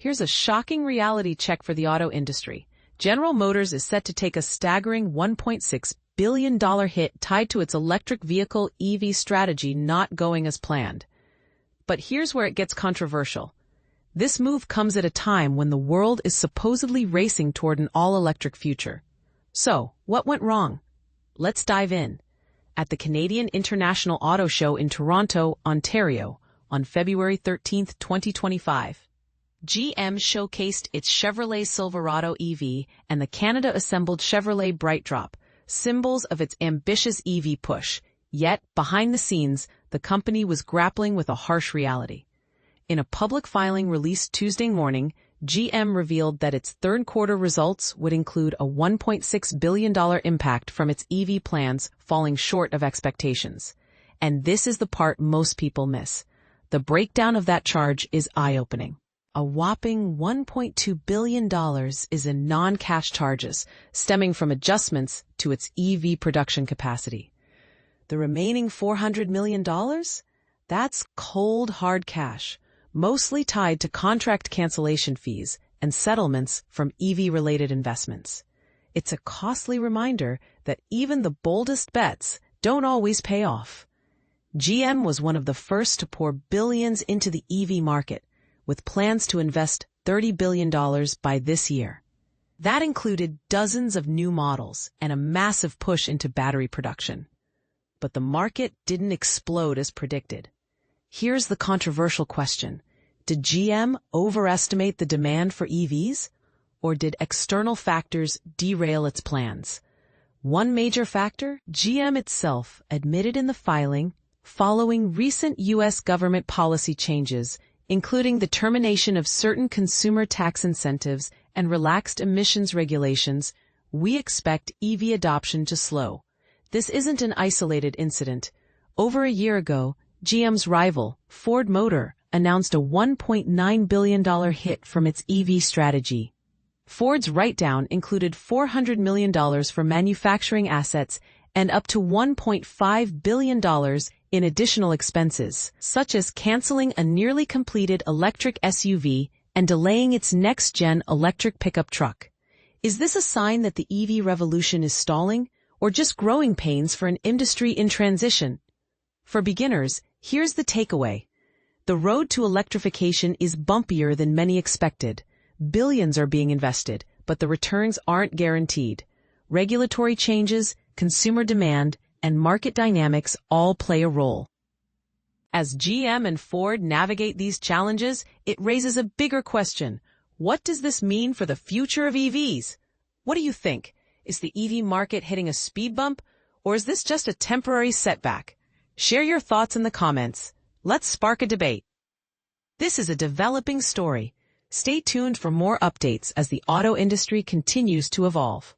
Here's a shocking reality check for the auto industry. General Motors is set to take a staggering $1.6 billion hit tied to its electric vehicle EV strategy not going as planned. But here's where it gets controversial. This move comes at a time when the world is supposedly racing toward an all-electric future. So, what went wrong? Let's dive in. At the Canadian International Auto Show in Toronto, Ontario, on February 13, 2025, GM showcased its Chevrolet Silverado EV and the Canada-assembled Chevrolet BrightDrop, symbols of its ambitious EV push. Yet, behind the scenes, the company was grappling with a harsh reality. In a public filing released Tuesday morning, GM revealed that its third-quarter results would include a $1.6 billion impact from its EV plans, falling short of expectations. And this is the part most people miss. The breakdown of that charge is eye-opening. A whopping $1.2 billion is in non-cash charges, stemming from adjustments to its EV production capacity. The remaining $400 million? That's cold, hard cash, mostly tied to contract cancellation fees and settlements from EV-related investments. It's a costly reminder that even the boldest bets don't always pay off. GM was one of the first to pour billions into the EV market, with plans to invest $30 billion by this year. That included dozens of new models and a massive push into battery production. But the market didn't explode as predicted. Here's the controversial question. Did GM overestimate the demand for EVs? Or did external factors derail its plans? One major factor, GM itself admitted in the filing, following recent U.S. government policy changes, including the termination of certain consumer tax incentives and relaxed emissions regulations, we expect EV adoption to slow. This isn't an isolated incident. Over a year ago, GM's rival, Ford Motor, announced a $1.9 billion hit from its EV strategy. Ford's write-down included $400 million for manufacturing assets and up to $1.5 billion in additional expenses, such as canceling a nearly completed electric SUV and delaying its next-gen electric pickup truck. Is this a sign that the EV revolution is stalling, or just growing pains for an industry in transition? For beginners, here's the takeaway. The road to electrification is bumpier than many expected. Billions are being invested, but the returns aren't guaranteed. Regulatory changes, consumer demand, and market dynamics all play a role. As GM and Ford navigate these challenges, it raises a bigger question. What does this mean for the future of EVs? What do you think? Is the EV market hitting a speed bump, or is this just a temporary setback? Share your thoughts in the comments. Let's spark a debate. This is a developing story. Stay tuned for more updates as the auto industry continues to evolve.